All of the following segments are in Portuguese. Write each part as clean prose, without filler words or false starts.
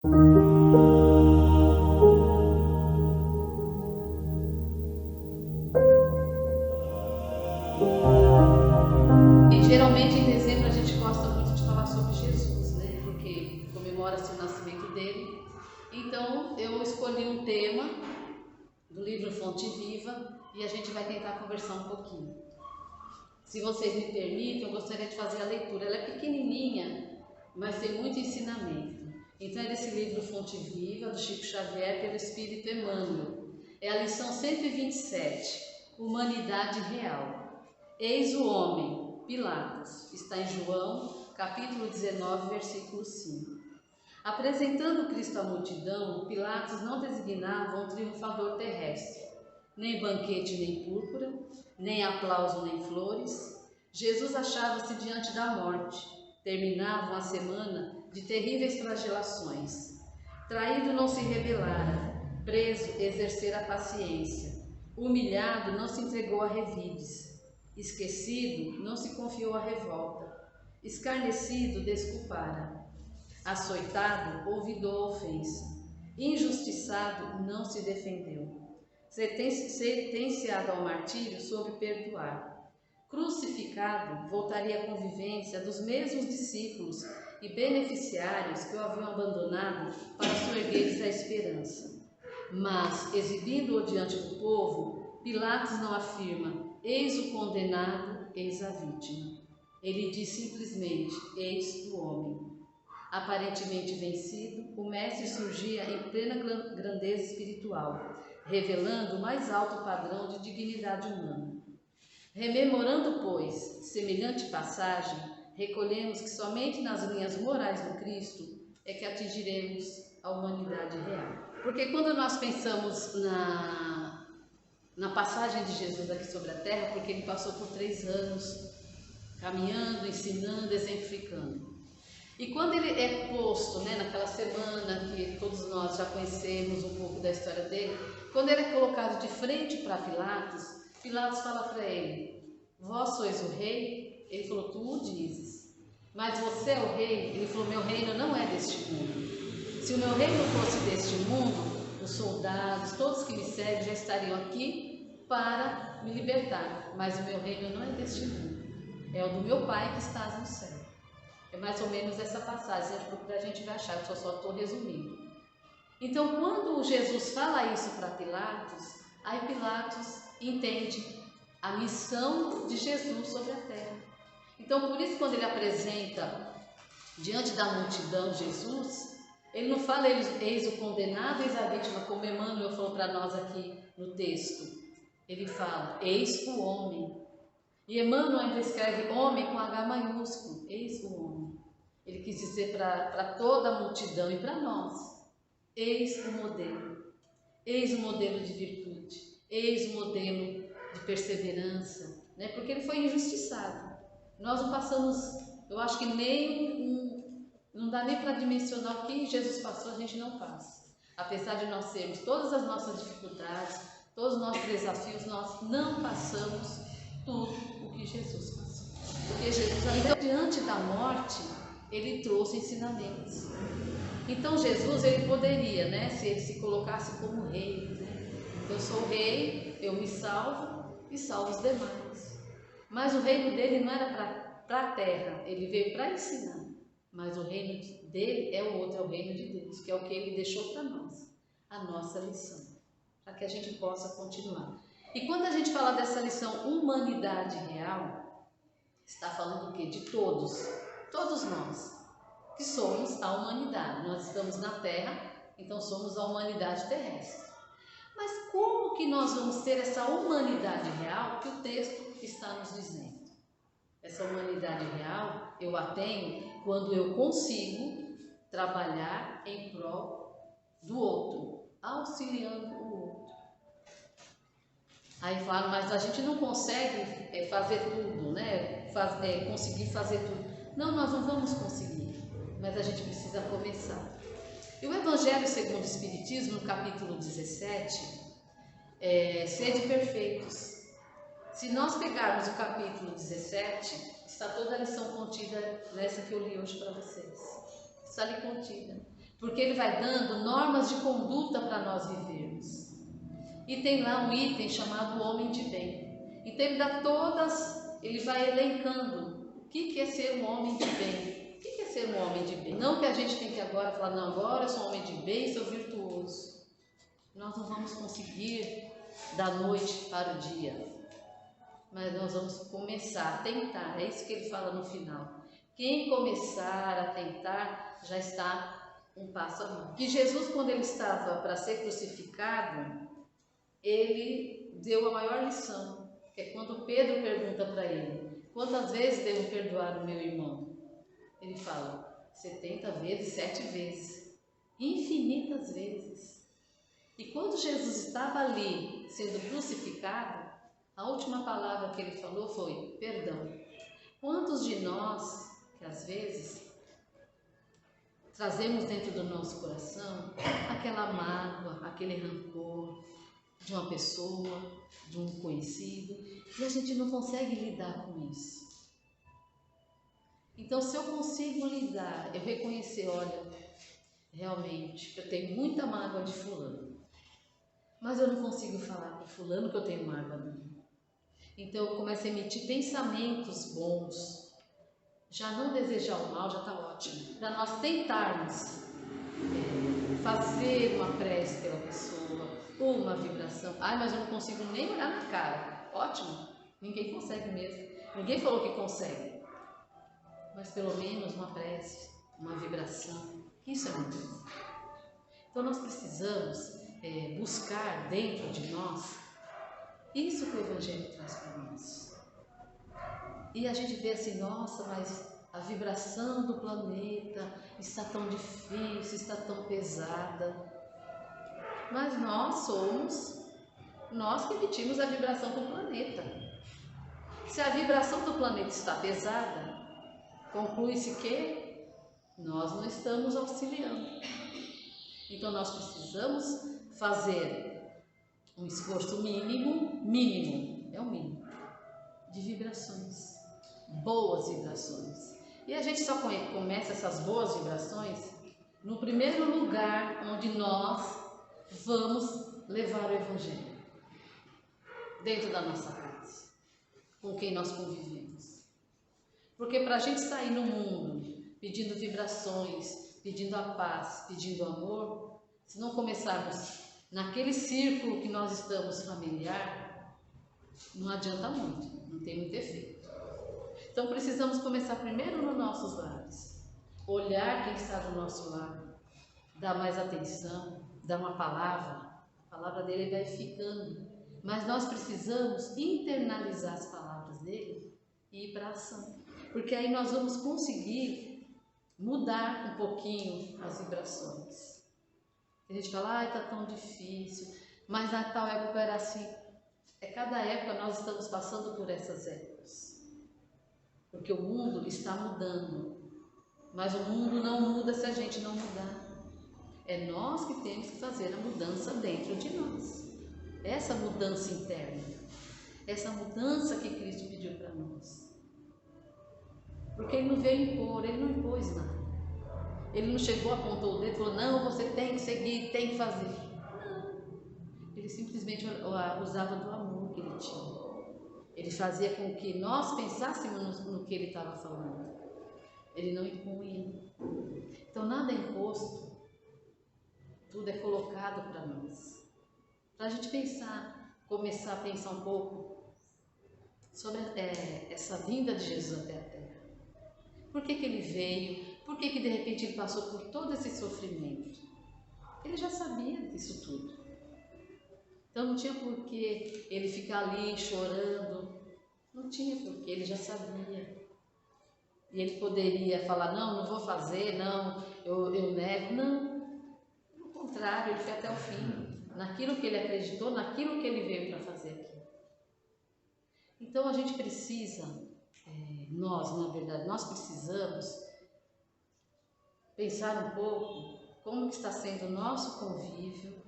E geralmente em dezembro a gente gosta muito de falar sobre Jesus, né? Porque comemora-se o nascimento dele. Então eu escolhi um tema do livro Fonte Viva e a gente vai tentar conversar um pouquinho. Se vocês me permitem, eu gostaria de fazer a leitura. Ela é pequenininha, mas tem muito ensinamento. Então é desse livro Fonte Viva, do Chico Xavier, pelo Espírito Emmanuel. É a lição 127, Humanidade Real. Eis o homem, Pilatos, está em João, capítulo 19, versículo 5. Apresentando Cristo à multidão, Pilatos não designava um triunfador terrestre, nem banquete nem púrpura, nem aplauso nem flores. Jesus achava-se diante da morte. Terminava uma semana de terríveis flagelações. Traído não se rebelara, preso exercera a paciência, humilhado não se entregou a revides, esquecido não se confiou à revolta, escarnecido desculpara, açoitado olvidou a ofensa, injustiçado não se defendeu, sentenciado ao martírio soube perdoar, crucificado voltaria à convivência dos mesmos discípulos e beneficiários que o haviam abandonado para soerguer-lhes a esperança. Mas, exibindo-o diante do povo, Pilatos não afirma: eis o condenado, eis a vítima. Ele diz simplesmente: eis o homem. Aparentemente vencido, o mestre surgia em plena grandeza espiritual, revelando o mais alto padrão de dignidade humana. Rememorando, pois, semelhante passagem, recolhemos que somente nas linhas morais do Cristo é que atingiremos a humanidade real. Porque quando nós pensamos na passagem de Jesus aqui sobre a terra, porque ele passou por 3 anos caminhando, ensinando, exemplificando. E quando ele é posto, naquela semana que todos nós já conhecemos um pouco da história dele, quando ele é colocado de frente para Pilatos, Pilatos fala para ele: vós sois o rei? Ele falou: tu o dizes. Mas você é o rei? Ele falou: meu reino não é deste mundo. Se o meu reino fosse deste mundo, os soldados, todos que me seguem já estariam aqui para me libertar. Mas o meu reino não é deste mundo, é o do meu Pai que estás no céu. É mais ou menos essa passagem, para a gente vai achar, que eu só estou resumindo. Então, quando Jesus fala isso para Pilatos, aí Pilatos entende a missão de Jesus sobre a terra. Então, por isso, quando ele apresenta diante da multidão Jesus, ele não fala eis o condenado, eis a vítima, como Emmanuel falou para nós aqui no texto. Ele fala: eis o homem. E Emmanuel ainda escreve homem com H maiúsculo, eis o homem. Ele quis dizer para toda a multidão e para nós: eis o modelo de virtude, eis o modelo de perseverança, porque ele foi injustiçado. Nós não passamos, eu acho que não dá nem para dimensionar o que Jesus passou, a gente não passa. Apesar de nós termos todas as nossas dificuldades, todos os nossos desafios, nós não passamos tudo o que Jesus passou. Porque Jesus, até diante da morte, ele trouxe ensinamentos. Então Jesus, ele poderia, se ele se colocasse como rei, eu sou o rei, eu me salvo e salvo os demais. Mas o reino dele não era para a terra, ele veio para ensinar. Mas o reino dele é o outro, é o reino de Deus, que é o que ele deixou para nós, a nossa lição, para que a gente possa continuar. E quando a gente fala dessa lição humanidade real, está falando o quê? De todos nós, que somos a humanidade. Nós estamos na Terra, então somos a humanidade terrestre. Mas como que nós vamos ter essa humanidade real que o texto está nos dizendo? Essa humanidade real eu a tenho quando eu consigo trabalhar em prol do outro, auxiliando o outro. Aí fala, mas a gente não consegue fazer tudo, conseguir fazer tudo. Não, nós não vamos conseguir, mas a gente precisa começar. E o Evangelho segundo o Espiritismo, no capítulo 17, sede perfeitos. Se nós pegarmos o capítulo 17, está toda a lição contida nessa que eu li hoje para vocês. Está ali contida. porque Ele vai dando normas de conduta para nós vivermos. E tem lá um item chamado homem de bem. Então ele vai elencando o que é ser um homem de bem. O que é ser um homem de bem? Não que a gente tem que agora falar, não, agora eu sou um homem de bem, sou virtuoso. Nós não vamos conseguir da noite para o dia. Mas nós vamos começar a tentar, é isso que ele fala no final. Quem começar a tentar, já está um passo a mais. Que Jesus, quando ele estava para ser crucificado, ele deu a maior lição, que é quando Pedro pergunta para ele, quantas vezes devo perdoar o meu irmão? Ele fala, 70 vezes, 7 vezes, infinitas vezes. E quando Jesus estava ali, sendo crucificado, a última palavra que ele falou foi, perdão. Quantos de nós, que às vezes trazemos dentro do nosso coração aquela mágoa, aquele rancor de uma pessoa, de um conhecido, e a gente não consegue lidar com isso. Então, se eu consigo lidar, eu reconhecer, olha, realmente, eu tenho muita mágoa de fulano, mas eu não consigo falar para fulano que eu tenho mágoa dele. Então, eu começo a emitir pensamentos bons. Já não desejar o mal já está ótimo. Para nós tentarmos fazer uma prece pela pessoa, ou uma vibração. Ai, mas eu não consigo nem olhar na cara. Ótimo, ninguém consegue mesmo. Ninguém falou que consegue. Mas pelo menos uma prece, uma vibração, isso é muito bom. Então nós precisamos buscar dentro de nós isso que o Evangelho traz para nós. E a gente vê assim, nossa, mas a vibração do planeta está tão difícil, está tão pesada. Mas nós que emitimos a vibração do planeta. Se a vibração do planeta está pesada, conclui-se que nós não estamos auxiliando. Então nós precisamos fazer um esforço mínimo, é o mínimo, de vibrações, boas vibrações. E a gente só começa essas boas vibrações no primeiro lugar onde nós vamos levar o Evangelho, dentro da nossa casa, com quem nós convivemos. Porque para a gente sair no mundo pedindo vibrações, pedindo a paz, pedindo amor, se não começarmos naquele círculo que nós estamos familiar, não adianta muito, não tem muito efeito. Então precisamos começar primeiro nos nossos lares, olhar quem está do nosso lado, dar mais atenção, dar uma palavra, a palavra dele vai ficando, mas nós precisamos internalizar as palavras dele e ir para a ação, porque aí nós vamos conseguir mudar um pouquinho as vibrações. A gente fala, ai, tá tão difícil, mas na tal época era assim. Cada época nós estamos passando por essas épocas, porque o mundo está mudando, mas o mundo não muda se a gente não mudar. É nós que temos que fazer a mudança dentro de nós, essa mudança interna, essa mudança que Cristo pediu para nós. Porque Ele não veio impor, Ele não impôs nada. Ele não chegou, apontou o dedo e falou, não, você tem que seguir, tem que fazer. Não. Ele simplesmente usava do amor que Ele tinha. Ele fazia com que nós pensássemos no que Ele estava falando. Ele não impunha. Então nada é imposto. Tudo é colocado para nós. Para a gente pensar, começar a pensar um pouco sobre essa vinda de Jesus até a Terra. Por que Ele veio? Por que de repente Ele passou por todo esse sofrimento? Ele já sabia disso tudo. Então não tinha por que Ele ficar ali chorando. Não tinha por que, Ele já sabia. E Ele poderia falar, não vou fazer, não, eu nego. Não, ao contrário, Ele foi até o fim. Naquilo que Ele acreditou, naquilo que Ele veio para fazer aqui. Então a gente precisa, na verdade, nós precisamos pensar um pouco como está sendo o nosso convívio,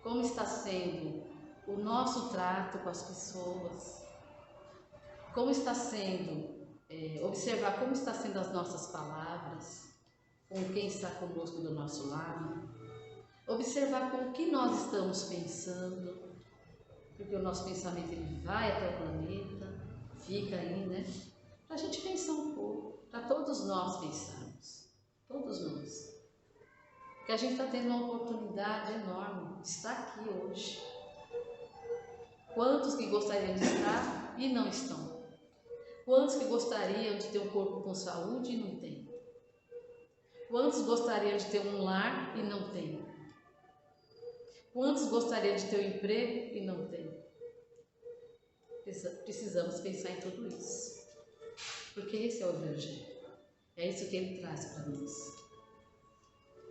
como está sendo o nosso trato com as pessoas, como está sendo, observar como está sendo as nossas palavras, com quem está conosco do nosso lado, observar com o que nós estamos pensando, porque o nosso pensamento ele vai até o planeta, fica aí, né? Para a gente pensar um pouco, para todos nós pensarmos, todos nós. Porque a gente está tendo uma oportunidade enorme de estar aqui hoje. Quantos que gostariam de estar e não estão? Quantos que gostariam de ter um corpo com saúde e não tem? Quantos gostariam de ter um lar e não tem? Quantos gostariam de ter um emprego e não tem? Precisamos pensar em tudo isso. Porque esse é o Evangelho. É isso que ele traz para nós.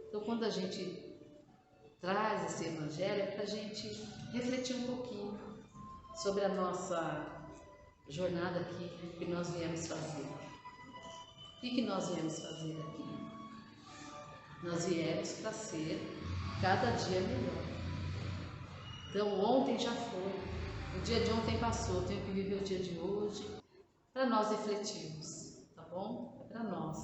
Então, quando a gente traz esse Evangelho, é para a gente refletir um pouquinho sobre a nossa jornada aqui, o que nós viemos fazer. O que nós viemos fazer aqui? Nós viemos para ser cada dia melhor. Então, ontem já foi, o dia de ontem passou, eu tenho que viver o dia de hoje para nós refletirmos, tá bom? É para nós.